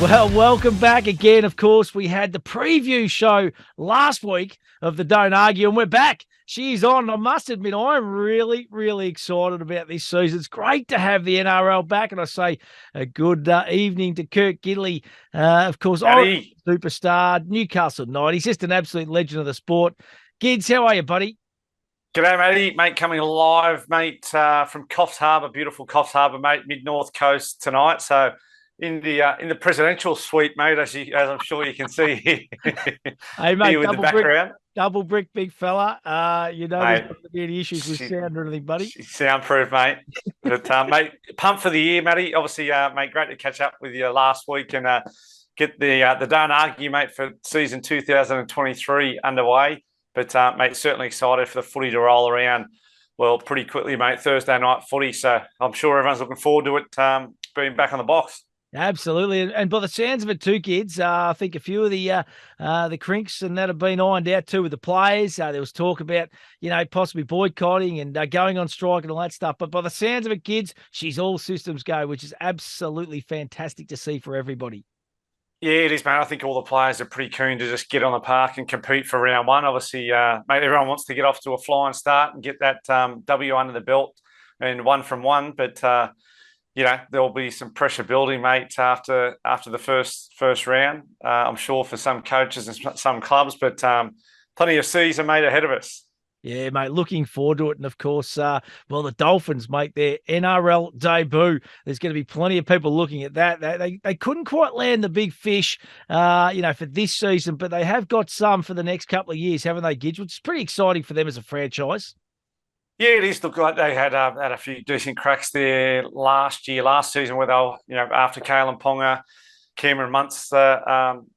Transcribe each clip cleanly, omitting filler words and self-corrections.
Well, welcome back again. Of course, we had the preview show last week of the Don't Argue, and we're back. She's on. I must admit, I'm really, really excited about this season. It's great to have the NRL back, and I say a good evening to Kirk Gidley. Of course, Matty, superstar, Newcastle Knight. He's just an absolute legend of the sport. Gids, how are you, buddy? g'day, Matty, mate. Coming live, mate, from Coffs Harbour, beautiful Coffs Harbour, mate, mid North Coast tonight. So in the presidential suite, mate, as I'm sure you can see here, Hey, mate, here with the background, double brick, big fella. There's mate. not going to be any issues with sound or anything, buddy. Soundproof, mate. But mate, pumped for the year, Matty. Obviously, mate, great to catch up with you last week and get the Don't Argue, mate, for season 2023 underway. But, mate, certainly excited for the footy to roll around, well, pretty quickly, mate. Thursday night footy. So I'm sure everyone's looking forward to it being back on the box. Absolutely, and by the sounds of it, too, kids. I think a few of the crinks and that have been ironed out too with the players. There was talk about possibly boycotting and going on strike and all that stuff. But by the sounds of it, kids, she's all systems go, which is absolutely fantastic to see for everybody. Yeah, it is, mate. I think all the players are pretty keen to just get on the park and compete for round one. Obviously, mate, everyone wants to get off to a flying start and get that W under the belt and one from one. But there'll be some pressure building, mate, after the first round. I'm sure for some coaches and some clubs, but plenty of season, mate, ahead of us. Yeah, mate, looking forward to it. And of course, the Dolphins make their NRL debut. There's going to be plenty of people looking at that. They couldn't quite land the big fish, for this season, but they have got some for the next couple of years, haven't they, Gidge? Which is pretty exciting for them as a franchise. Yeah, it is. Look like they had a few decent cracks there last season, where they were, after Kalen Ponga, Cameron Munster,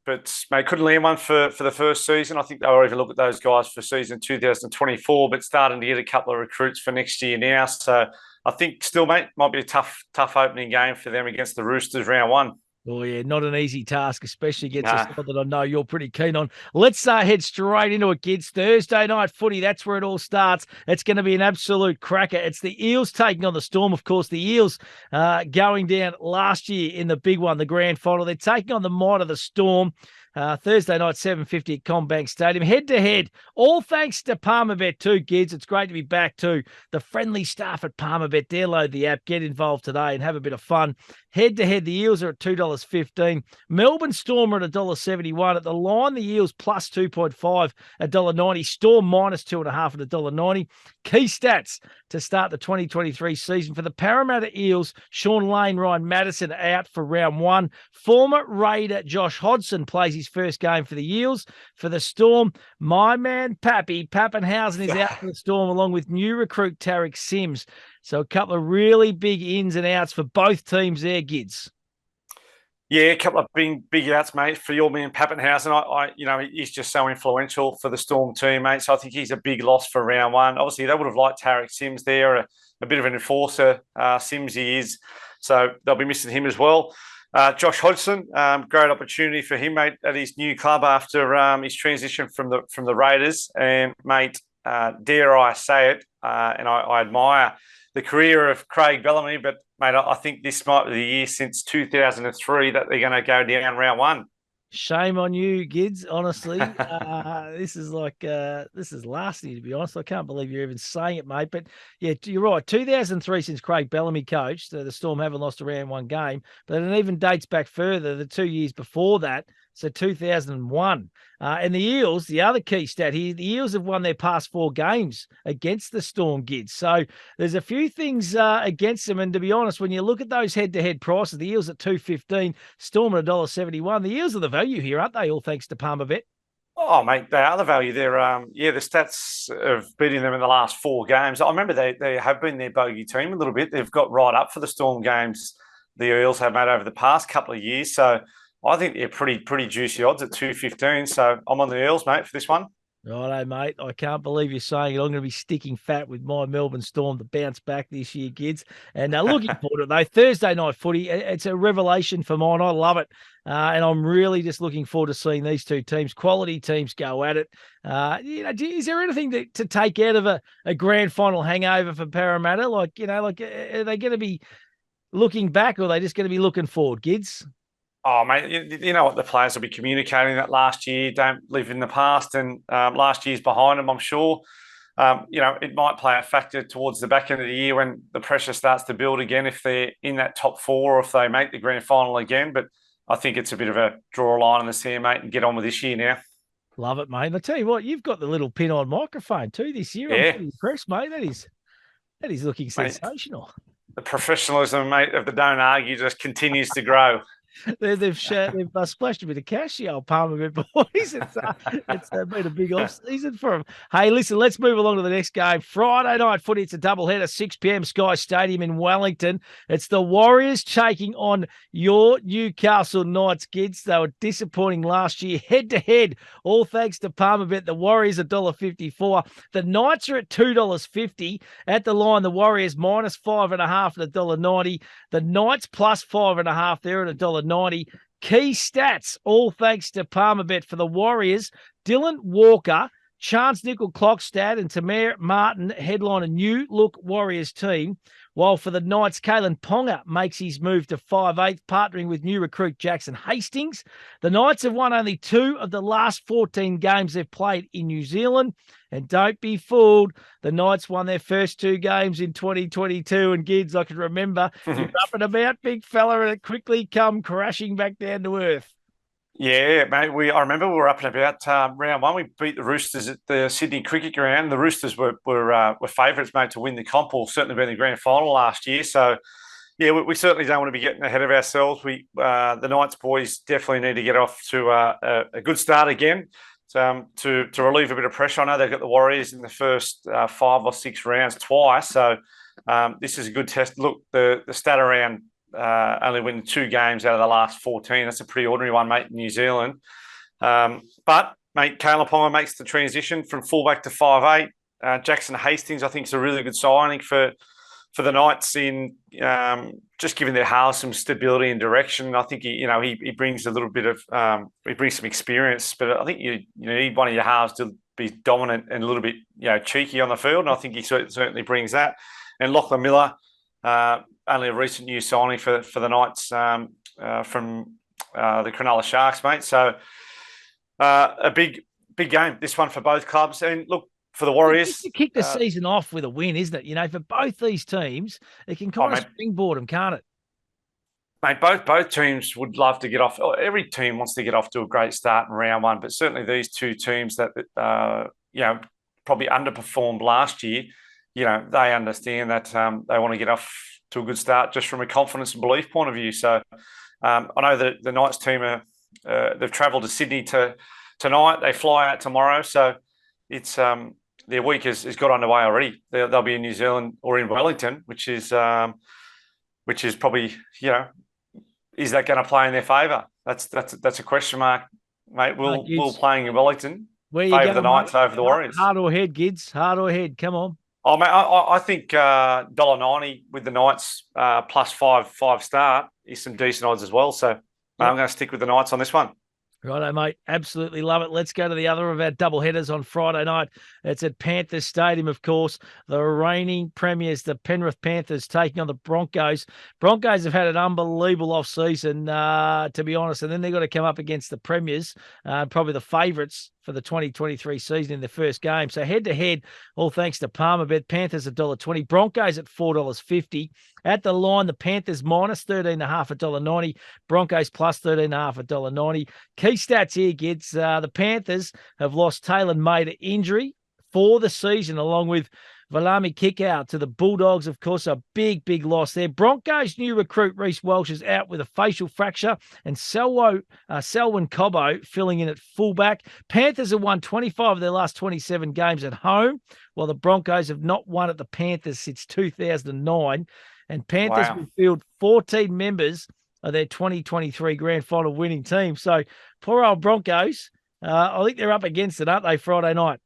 but mate, couldn't land one for the first season. I think they were even looking at those guys for season 2024, but starting to get a couple of recruits for next year now. So I think still, mate, might be a tough opening game for them against the Roosters round one. Oh, yeah, not an easy task, especially against a side that I know you're pretty keen on. Let's head straight into it, kids. Thursday night footy, that's where it all starts. It's going to be an absolute cracker. It's the Eels taking on the Storm. Of course, the Eels going down last year in the big one, the grand final. They're taking on the might of the Storm. Thursday night, 7:50 at CommBank Stadium. Head-to-head, all thanks to Palmerbet too, kids. It's great to be back too. The friendly staff at Palmerbet, download the app, get involved today and have a bit of fun. Head-to-head, the Eels are at $2.15. Melbourne Storm are at $1.71. At the line, the Eels plus 2.5 at $1.90. Storm minus 2.5 at $1.90. Key stats to start the 2023 season. For the Parramatta Eels, Sean Lane, Ryan Madison out for round one. Former Raider Josh Hodgson plays his first game for the Eels. For the Storm, my man Pappy Pappenhausen is out for the Storm, along with new recruit Tarek Sims. So a couple of really big ins and outs for both teams there, Gids. Yeah, a couple of big outs, mate, for your man Pappenhausen. He's just so influential for the Storm team, mate. So I think he's a big loss for round one. Obviously, they would have liked Tarek Sims there, a bit of an enforcer. Sims he is, so they'll be missing him as well. Josh Hodgson, great opportunity for him, mate, at his new club after his transition from the Raiders. And mate, dare I say it, and I admire the career of Craig Bellamy, but mate, I think this might be the year since 2003 that they're going to go down round one. Shame on you, Gids. Honestly, this is last year, to be honest. I can't believe you're even saying it, mate. But yeah, you're right. 2003 since Craig Bellamy coached. The Storm haven't lost a round one game, but it even dates back further, the 2 years before that. So 2001. And the Eels, the other key stat here, the Eels have won their past 4 games against the Storm, Gids. So there's a few things against them. And to be honest, when you look at those head-to-head prices, the Eels at $2.15, Storm at $1.71. The Eels are the value here, aren't they? All thanks to Palmerbet. Oh, mate, they are the value. They're the stats of beating them in the last 4 games. I remember they have been their bogey team a little bit. They've got right up for the Storm games the Eels have made over the past couple of years. So I think they're pretty juicy odds at $2.15. So I'm on the Eels, mate, for this one. Righto, mate. I can't believe you're saying it. I'm going to be sticking fat with my Melbourne Storm to bounce back this year, kids. And looking forward to it, though. Thursday night footy, it's a revelation for mine. I love it. And I'm really just looking forward to seeing these two teams, quality teams, go at it. Is there anything to take out of a grand final hangover for Parramatta? Are they going to be looking back, or are they just going to be looking forward, kids? Oh, mate, you know what the players will be communicating that last year. Don't live in the past, and last year's behind them, I'm sure. It might play a factor towards the back end of the year when the pressure starts to build again if they're in that top four or if they make the grand final again. But I think it's a bit of a draw a line in the sand, mate, and get on with this year now. Love it, mate. And I tell you what, you've got the little pin-on microphone too this year. I'm Yeah, pretty impressed, mate. That is looking mate, sensational. the professionalism, mate, of the Don't Argue just continues to grow. They've splashed a bit of cash, the old Palmer bit, boys. It's been a big off season for them. Hey, listen, let's move along to the next game. Friday night footy. It's a doubleheader, 6 p.m. Sky Stadium in Wellington. It's the Warriors taking on your Newcastle Knights, kids. They were disappointing last year, head to head. All thanks to Palmer bet. The Warriors $1.54. The Knights are at $2.50 at the line. The Warriors minus 5.5 at $1.90. The Knights plus 5.5 there at $1.90. Key stats, all thanks to Palmerbet for the Warriors. Dylan Walker, Chance Nickel-Clockstad, and Tamir Martin headline a new look Warriors team. While for the Knights, Kalen Ponga makes his move to 5'8", partnering with new recruit Jackson Hastings. The Knights have won only 2 of the last 14 games they've played in New Zealand. And don't be fooled, the Knights won their first 2 games in 2022. And Gids, I can remember, you're up and about, big fella, and it quickly come crashing back down to earth. Yeah, mate. I remember we were up and about round one. We beat the Roosters at the Sydney Cricket Ground. The Roosters were favourites, mate, to win the comp, or certainly be in the grand final last year. So, yeah, we certainly don't want to be getting ahead of ourselves. The Knights boys definitely need to get off to a good start again to relieve a bit of pressure. I know they've got the Warriors in the first 5 or 6 rounds twice. So this is a good test. Look, the stat around only winning 2 games out of the last 14. That's a pretty ordinary one, mate, in New Zealand. But, mate, Kalen Ponga makes the transition from fullback to 5'8". Jackson Hastings, I think, is a really good signing for the Knights in just giving their halves some stability and direction. I think he brings a little bit of he brings some experience, but I think you need one of your halves to be dominant and a little bit cheeky on the field, and I think he certainly brings that. And Lachlan Miller, only a recent new signing for the Knights from the Cronulla Sharks, mate. So a big game, this one for both clubs. And look, for the Warriors, you kick the season off with a win, isn't it? For both these teams, it can kind of springboard them, can't it? Mate, both teams would love to get off. Every team wants to get off to a great start in round one, but certainly these 2 teams that probably underperformed last year, they understand that they want to get off to a good start just from a confidence and belief point of view. So I know that the Knights team they've travelled to Sydney tonight. They fly out tomorrow, so it's their week has got underway already. They'll be in New Zealand or in Wellington, which is probably is that going to play in their favour? That's a question mark, mate. Will playing in Wellington favour the Knights over the Warriors? Heart or head, Gids? Heart or head? Come on. Oh, mate, I think $1.90 with the Knights plus 5 start is some decent odds as well. So I'm going to stick with the Knights on this one. Righto, mate. Absolutely love it. Let's go to the other of our double headers on Friday night. It's at Panthers Stadium, of course. The reigning premiers, the Penrith Panthers, taking on the Broncos. Broncos have had an unbelievable off-season, to be honest, and then they've got to come up against the premiers, probably the favourites for the 2023 season in the first game. So head-to-head, all thanks to Palmerbet. Panthers $1.20. Broncos at $4.50. At the line, the Panthers minus 13.5 at $1.90. Broncos plus 13.5 at $1.90. Key stats here, kids. The Panthers have lost Taylor May to injury for the season, along with Valami Kickout to the Bulldogs, of course, a big loss there. Broncos' new recruit, Reece Welsh, is out with a facial fracture, and Selwyn Cobbo filling in at fullback. Panthers have won 25 of their last 27 games at home, while the Broncos have not won at the Panthers since 2009. And Panthers will field 14 members of their 2023 grand final winning team. So poor old Broncos, I think they're up against it, aren't they, Friday night?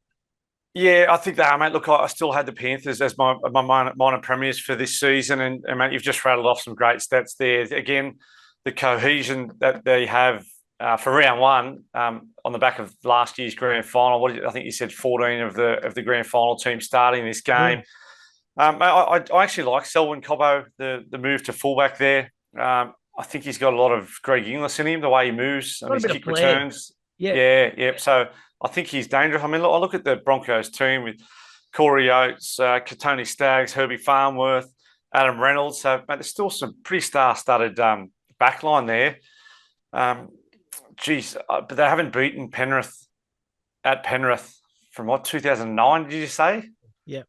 Yeah, I think they are, mate. Look, I still had the Panthers as my minor premiers for this season. And, mate, you've just rattled off some great stats there. Again, the cohesion that they have for round one on the back of last year's grand final. I think you said 14 of the grand final team starting this game. I actually like Selwyn Cobbo, the move to fullback there. I think he's got a lot of Greg Inglis in him, the way he moves and Got a his bit of kick flair. returns. Yeah. Yeah. So I think he's dangerous. I mean, look, I look at the Broncos team with Corey Oates, Katoni Staggs, Herbie Farnworth, Adam Reynolds. So, mate, there's still some pretty star-studded backline there. But they haven't beaten Penrith at Penrith from what, 2009? Did you say? Yeah,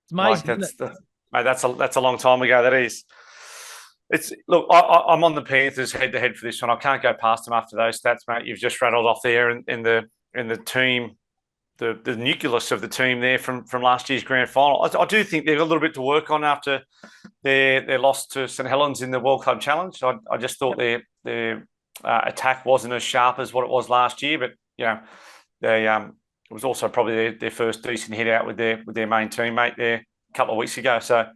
it's amazing. Mate, that's a long time ago. That is. Look. I'm on the Panthers head to head for this one. I can't go past them after those stats, mate. You've just rattled off there in the team, the nucleus of the team there from last year's grand final. I do think they've got a little bit to work on after their loss to St Helens in the World Club Challenge. I just thought their attack wasn't as sharp as what it was last year, but they it was also probably their first decent hit out with their main teammate there a couple of weeks ago. So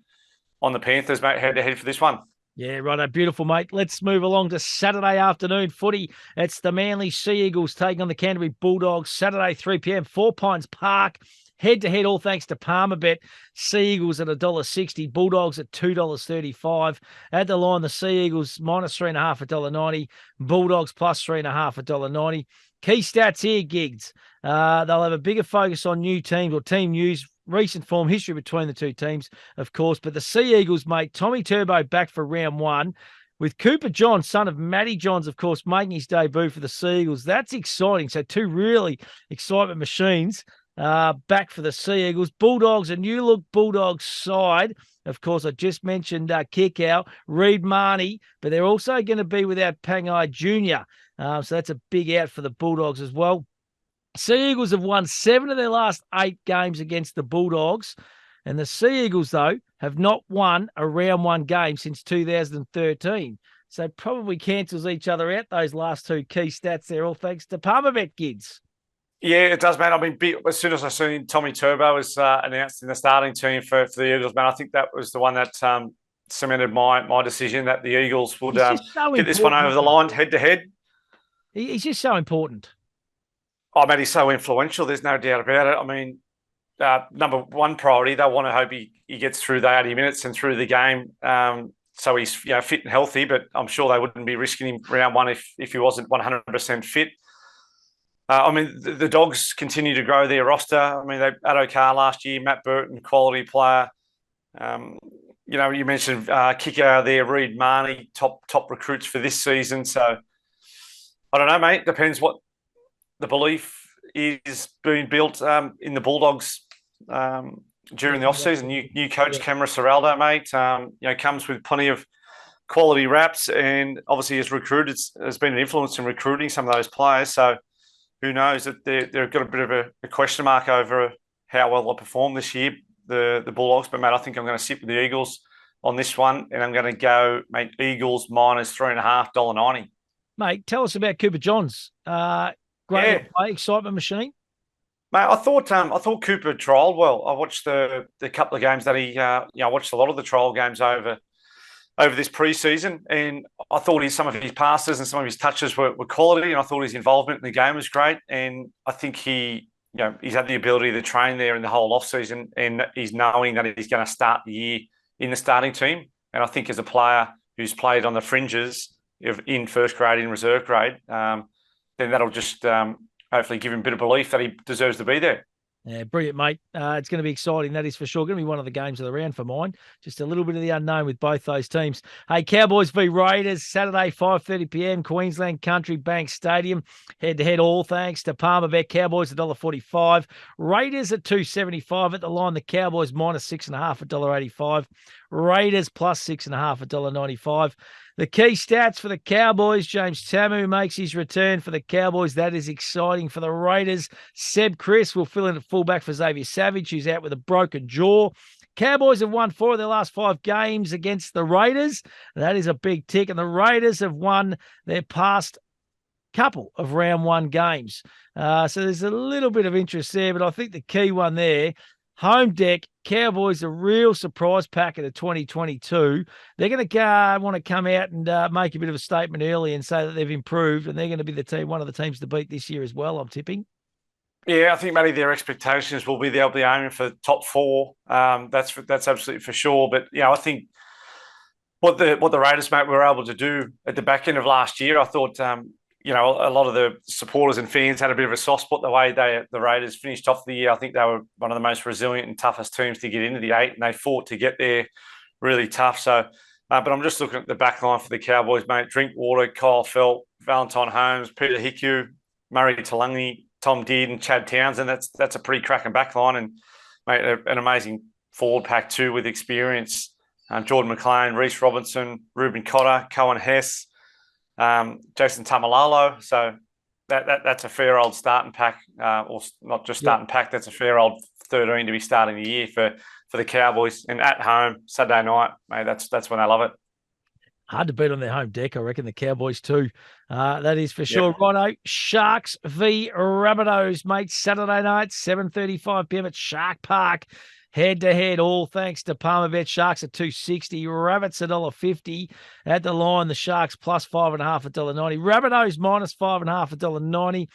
on the Panthers, mate, head to head for this one. Yeah, right. Beautiful, mate. Let's move along to Saturday afternoon footy. It's the Manly Sea Eagles taking on the Canterbury Bulldogs. Saturday, 3 p.m, 4 Pines Park. Head-to-head, all thanks to Palmerbet. Sea Eagles at $1.60, Bulldogs at $2.35. At the line, the Sea Eagles -3.5 $1.90, Bulldogs +3.5 $1.90. Key stats here, Gigs. They'll have a bigger focus on new teams or team news, recent form, history between the two teams, of course. But the Sea Eagles, mate, Tommy Turbo back for round one, with Cooper Johns, son of Matty Johns, of course, making his debut for the Sea Eagles. That's exciting. So two really excitement machines back for the Sea Eagles. Bulldogs, a new look Bulldogs side. Of course, I just mentioned Kickout, Reed Marnie, but they're also going to be without Pangai Jr. So that's a big out for the Bulldogs as well. Sea Eagles have won 7 of their last 8 games against the Bulldogs. And the Sea Eagles, though, have not won a round one game since 2013. So probably cancels each other out, those last two key stats there, all thanks to Palmerbet, Gids. Yeah, it does, man. I mean, as soon as I seen Tommy Turbo was announced in the starting team for the Eagles, man, I think that was the one that cemented my decision that the Eagles would get this one over the line head to head. He's just so important. Oh, man, he's so influential. There's no doubt about it. I mean, number one priority, they want to hope he gets through the 80 minutes and through the game, so he's fit and healthy. But I'm sure they wouldn't be risking him round one if he wasn't 100% fit. I mean, the Dogs continue to grow their roster. I mean, they had O'Carr last year, Matt Burton, quality player. You mentioned kicker there, Reed Marnie, top recruits for this season. So I don't know, mate. Depends what the belief is being built in the Bulldogs during the off-season. New coach, Cameron Serraldo, mate, comes with plenty of quality raps, and obviously has been an influence in recruiting some of those players. So who knows, that they've got a bit of a question mark over how well they'll perform this year, the Bulldogs. But, mate, I think I'm going to sit with the Eagles on this one, and I'm going to go, mate, Eagles -3.5, $1.90. Mate, tell us about Cooper Johns. Great play, excitement machine. Mate, I thought Cooper trialled well. I watched the couple of games that he, I watched a lot of the trial games over this preseason, and I thought some of his passes and some of his touches were quality, and I thought his involvement in the game was great. And I think he's had the ability to train there in the whole off season, and he's knowing that he's going to start the year in the starting team. And I think as a player who's played on the fringes in first grade, in reserve grade, then that'll just hopefully give him a bit of belief that he deserves to be there. Yeah, brilliant, mate. It's going to be exciting, that is for sure. Going to be one of the games of the round for mine. Just a little bit of the unknown with both those teams. Hey, Cowboys v Raiders, Saturday, 5:30 p.m, Queensland Country Bank Stadium. Head-to-head, all thanks to Palmerbet. Cowboys $1.45. Raiders at $2.75 at the line. The Cowboys -6.5 $1.85. Raiders +6.5 $1.95. The key stats for the Cowboys, James Tamu makes his return for the Cowboys. That is exciting for the Raiders. Seb Chris will fill in at fullback for Xavier Savage, who's out with a broken jaw. Cowboys have won 4 of their last 5 games against the Raiders. That is a big tick. And the Raiders have won their past couple of round one games. So there's a little bit of interest there, but I think the key one there, home deck, Cowboys, a real surprise packet of 2022. They're going to want to come out and make a bit of a statement early and say that they've improved, and they're going to be the team, one of the teams to beat this year as well, I'm tipping. Yeah, I think maybe their expectations will be they'll be aiming for top 4. That's absolutely for sure. But I think what the Raiders, mate, were able to do at the back end of last year. I thought, a lot of the supporters and fans had a bit of a soft spot the way the Raiders finished off the year. I think they were one of the most resilient and toughest teams to get into the 8, and they fought to get there really tough. So, but I'm just looking at the back line for the Cowboys, mate. Drinkwater, Kyle Felt, Valentine Holmes, Peter Hickey, Murray Talangi, Tom Deard, and Chad Townsend. That's a pretty cracking back line, and mate, an amazing forward pack too with experience. Jordan McLean, Reece Robinson, Ruben Cotter, Cohen Hess, Jason Tamalalo. So that's a fair old starting pack, or not just starting pack. That's a fair old 13 to be starting the year for the Cowboys. And at home, Saturday night, mate, that's when I love it. Hard to beat on their home deck. I reckon the Cowboys too. That is for sure. Yep. Righto, Sharks v Rabbitohs, mate. Saturday night, 7:35 p.m. at Shark Park. Head-to-head, all thanks to Palmerbet. Sharks at $2.60, Rabbits $1.50. At the line, the Sharks plus 5.5 $1.90. Rabbitohs minus 5.5 $1.90.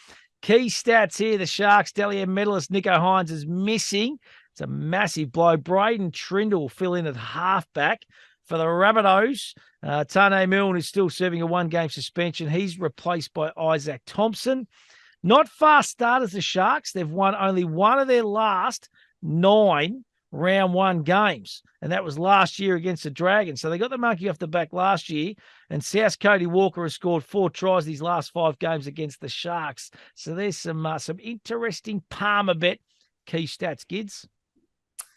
Key stats here, the Sharks, Dally M medalist Nico Hines is missing. It's a massive blow. Braden Trindle will fill in at halfback. For the Rabbitohs, Tane Milne is still serving a one-game suspension. He's replaced by Isaac Thompson. Not fast starters, the Sharks. They've won only one of their last 9 round 1 games, and that was last year against the Dragons. So they got the monkey off the back last year, and South Cody Walker has scored 4 tries these last 5 games against the Sharks. So there's some interesting Palmerbet key stats, Gids.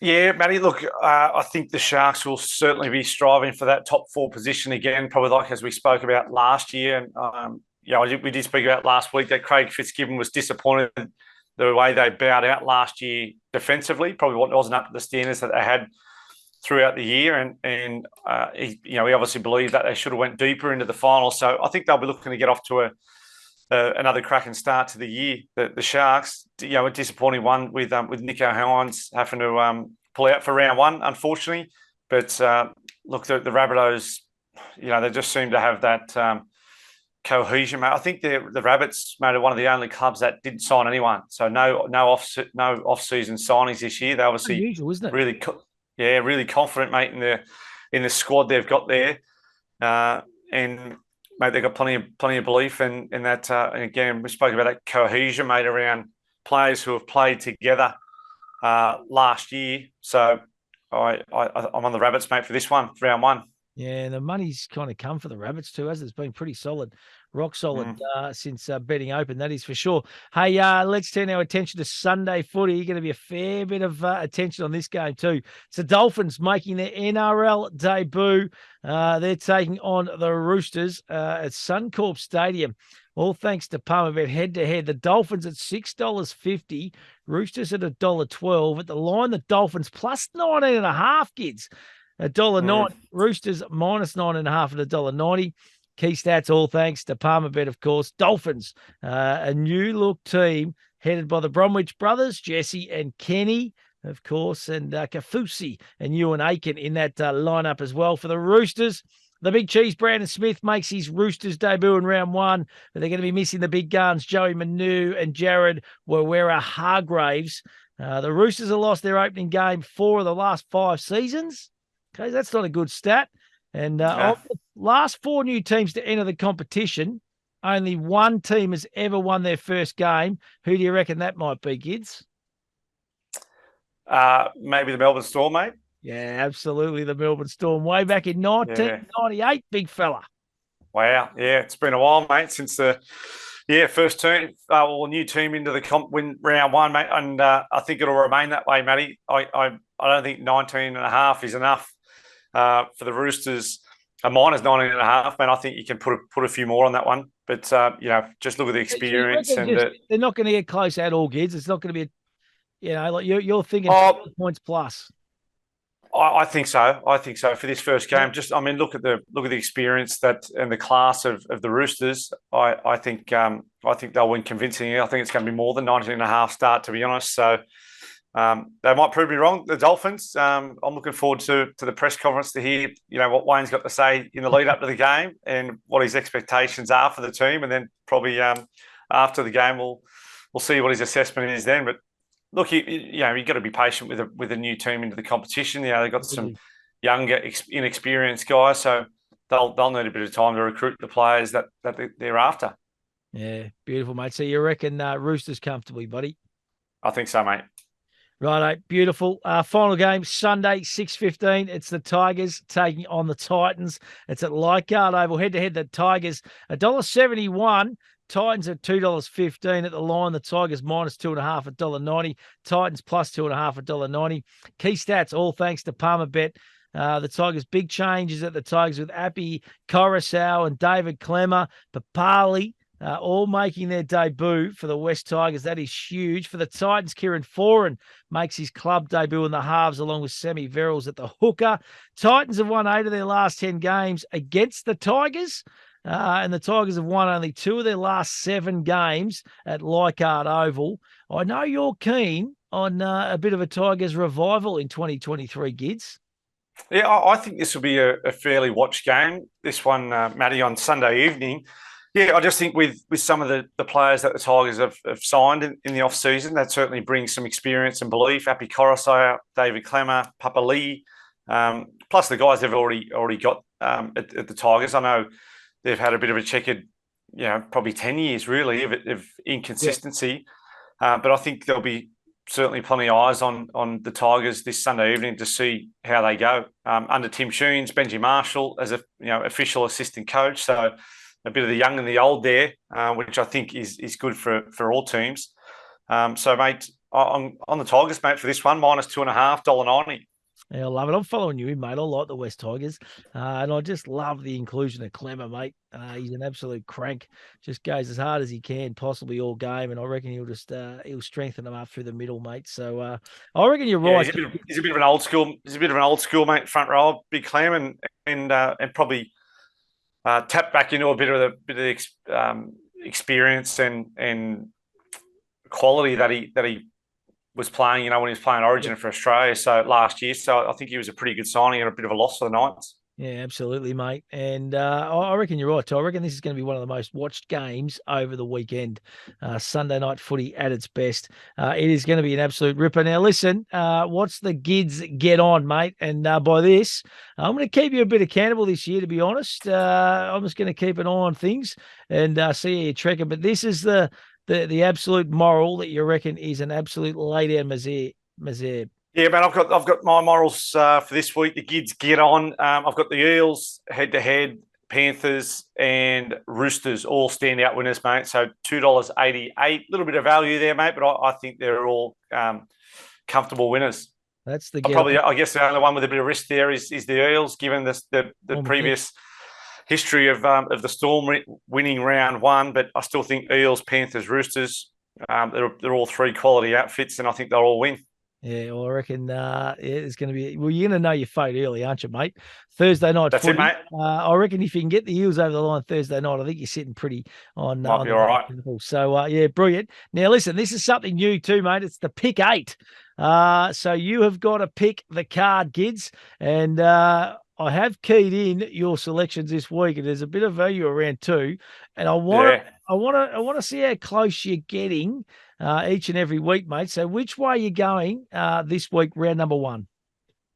Yeah, Matty, look, I think the Sharks will certainly be striving for that top 4 position again, probably like as we spoke about last year. And, we did speak about last week that Craig Fitzgibbon was disappointed the way they bowed out last year defensively, probably wasn't up to the standards that they had throughout the year. And we obviously believe that they should have went deeper into the final. So I think they'll be looking to get off to another cracking start to the year. The Sharks, a disappointing one with Nico Hines having to pull out for round 1, unfortunately. But look, the Rabbitohs, they just seem to have that cohesion, mate. I think the Rabbits, mate, are one of the only clubs that didn't sign anyone. So no off-season signings this year. They obviously unusual, isn't it? Really confident, mate, in the squad they've got there. And mate, they've got plenty of belief in that. And again, we spoke about that cohesion, mate, around players who have played together last year. So I'm on the Rabbits, mate, for this one, for round 1. Yeah, the money's kind of come for the Rabbits too, as it's been pretty solid, rock solid since betting open, that is for sure. Hey, let's turn our attention to Sunday footy. You're going to be a fair bit of attention on this game too. It's the Dolphins making their NRL debut. They're taking on the Roosters at Suncorp Stadium. All thanks to Palmerbet head-to-head. The Dolphins at $6.50, Roosters at $1.12. At the line, the Dolphins plus 19.5, kids. $1.09, Roosters minus 9.5 at $1.90. Key stats, all thanks to Palmerbet, of course. Dolphins, a new look team headed by the Bromwich brothers, Jesse and Kenny, of course, and Kafusi and Ewan Aiken in that lineup as well. For the Roosters, the big cheese, Brandon Smith, makes his Roosters debut in round 1, but they're going to be missing the big guns, Joey Manu and Jared Wawera-Hargraves. The Roosters have lost their opening game 4 of the last 5 seasons. Okay, that's not a good stat. And of the last 4 new teams to enter the competition, only one team has ever won their first game. Who do you reckon that might be, Gids? Maybe the Melbourne Storm, mate. Yeah, absolutely. The Melbourne Storm, way back in 1998, big fella. Wow. Yeah, it's been a while, mate, since the first team, new team into the comp win round 1, mate. And I think it'll remain that way, Matty. I don't think 19.5 is enough. For the Roosters, a minus 19.5, man. I think you can put a few more on that one. But just look at the experience they're not going to get close at all, Gids. It's not going to be you're thinking points plus. I think so. For this first game. Look at the experience and the class of the Roosters. I think they'll win convincingly. I think it's going to be more than 19.5 start, to be honest. So. They might prove me wrong, the Dolphins. I'm looking forward to the press conference to hear, what Wayne's got to say in the lead up to the game and what his expectations are for the team. And then probably after the game, we'll see what his assessment is then. But look, you've got to be patient with a new team into the competition. They've got some younger, inexperienced guys. So they'll need a bit of time to recruit the players that they're after. Yeah, beautiful, mate. So you reckon Roosters comfortably, buddy? I think so, mate. Righto, beautiful. Final game Sunday, 6:15. It's the Tigers taking on the Titans. It's at Leichhardt Oval. Head to head, the Tigers $1.71. Titans at $2.15 at the line. The Tigers -2.5 at $1.90. Titans +2.5 at $1.90. Key stats, all thanks to Palmer Bet. The Tigers, big changes at the Tigers with Appy, Coruscant, and David Clemmer, Papali. All making their debut for the West Tigers. That is huge. For the Titans, Kieran Foran makes his club debut in the halves along with Sammy Verrills at the hooker. Titans have won 8 of their last 10 games against the Tigers. And the Tigers have won only 2 of their last 7 games at Leichhardt Oval. I know you're keen on a bit of a Tigers revival in 2023, Gids. Yeah, I think this will be a fairly watched game. This one, Matty, on Sunday evening. Yeah, I just think with some of the players that the Tigers have signed in the off-season, that certainly brings some experience and belief. Appy Coruscant, David Clemmer, Papa Lee, plus the guys they've already got at the Tigers. I know they've had a bit of a checkered, probably 10 years really of inconsistency. Yeah. But I think there'll be certainly plenty of eyes on the Tigers this Sunday evening to see how they go. Under Tim Sheens, Benji Marshall as official assistant coach. So a bit of the young and the old there, which I think is good for all teams. So, mate, I'm on the Tigers, mate, for this one, -2.5, $1.90. Yeah, I love it. I'm following you in, mate. I like the West Tigers. And I just love the inclusion of Clemmer, mate. He's an absolute crank. Just goes as hard as he can, possibly all game. And I reckon he'll strengthen them up through the middle, mate. So I reckon you're right. He's a bit of an old school. He's a bit of an old school, mate, front row, big Clem, and probably tap back into a bit of the experience and quality that he was playing, when he was playing Origin for Australia last year. So I think he was a pretty good signing and a bit of a loss for the Knights. Yeah, absolutely, mate. And I reckon you're right, too. I reckon this is going to be one of the most watched games over the weekend. Sunday night footy at its best. It is going to be an absolute ripper. Now, listen, what's the Gids get on, mate? And by this, I'm going to keep you a bit accountable this year, to be honest. I'm just going to keep an eye on things and see how you're trekking. But this is the absolute moral that you reckon is an absolute lay-down misère. Yeah, man, I've got my morals for this week. The Gids get on. I've got the Eels head-to-head, Panthers and Roosters all standout winners, mate. So $2.88. A little bit of value there, mate, but I think they're all comfortable winners. That's the I guess the only one with a bit of risk there is the Eels, given the previous history of the Storm winning round 1. But I still think Eels, Panthers, Roosters, they're all 3 quality outfits, and I think they'll all win. Yeah, well, I reckon it's going to be. Well, you're going to know your fate early, aren't you, mate? Thursday night. That's footy. it, mate. I reckon if you can get the Eels over the line Thursday night, I think you're sitting pretty on. Might be all right. So, yeah, brilliant. Now, listen, this is something new too, mate. It's the pick 8. So you have got to pick the card, kids, and I have keyed in your selections this week, and there's a bit of value around 2, and I want to see how close you're getting each and every week, mate. So which way are you going this week, round number 1?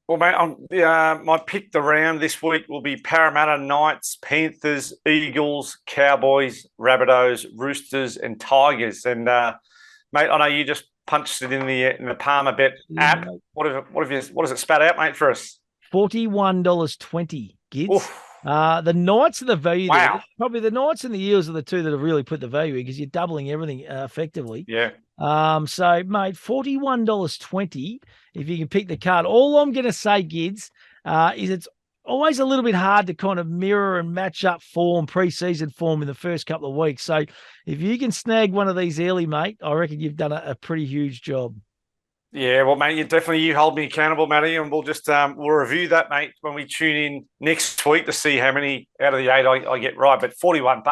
Well, mate, my pick the round this week will be Parramatta, Knights, Panthers, Eagles, Cowboys, Rabbitohs, Roosters, and Tigers. And mate, I know you just punched it in the Palmer Bet app. Mate. What does it spat out, mate, for us? $41.20, Gids. The Knights are the value there. Probably the Knights and the Eels are the 2 that have really put the value in, because you're doubling everything effectively. Yeah. So, mate, $41.20 if you can pick the card. All I'm going to say, Gids, is it's always a little bit hard to kind of mirror and match up preseason form in the first couple of weeks. So if you can snag one of these early, mate, I reckon you've done a pretty huge job. Yeah, well, mate, you hold me accountable, Matty, and we'll just we'll review that, mate, when we tune in next week to see how many out of the 8 I get right. But $41,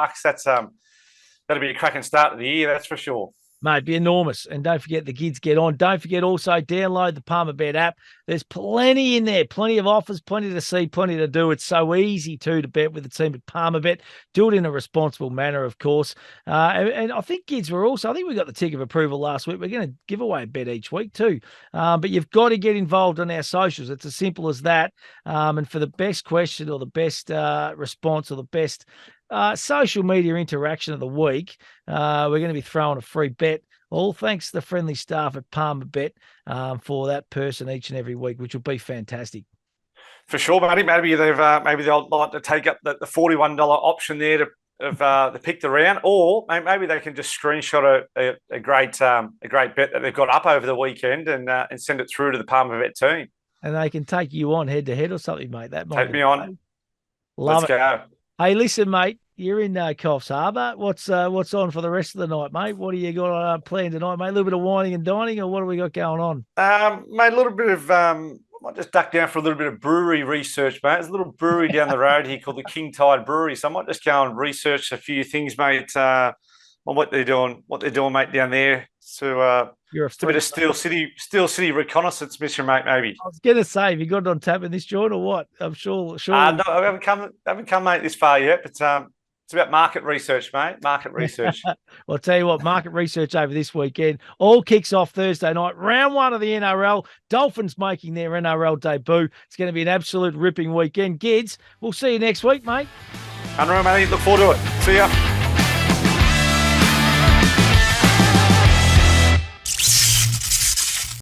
that'll be a cracking start to the year, that's for sure. Mate, be enormous. And don't forget the kids get on. Don't forget also download the Palmerbet app. There's plenty in there, plenty of offers, plenty to see, plenty to do. It's so easy to bet with the team at Palmerbet. Do it in a responsible manner, of course. And I think kids were also, I think we got the tick of approval last week. We're going to give away a bet each week too. But you've got to get involved on our socials. It's as simple as that. And for the best question or the best response or the best social media interaction of the week, we're going to be throwing a free bet. All thanks to the friendly staff at Palmerbet for that person each and every week, which will be fantastic. For sure, buddy. Maybe they'll like to take up the $41 option there to pick the round, or maybe they can just screenshot a great bet that they've got up over the weekend and send it through to the Palmerbet team. And they can take you on head to head or something, mate. That might take me on. Love Let's it. go. Hey, listen, mate. You're in Coffs Harbour. What's on for the rest of the night, mate? What do you got planned tonight, mate? A little bit of whining and dining, or what do we got going on? Mate, a little bit of I might just duck down for a little bit of brewery research, mate. There's a little brewery down the road here called the King Tide Brewery, so I might just go and research a few things, mate, on what they're doing, mate, down there. So it's a bit of Steel City reconnaissance mission, mate. Maybe I was gonna say, have you got it on tap in this joint or what? I'm sure. No, I haven't come, mate, this far yet, but it's about market research, mate. Market research. Well, I'll tell you what, market research over this weekend. All kicks off Thursday night. Round 1 of the NRL. Dolphins making their NRL debut. It's going to be an absolute ripping weekend. Gids, we'll see you next week, mate. Unreal, mate. Look forward to it. See ya.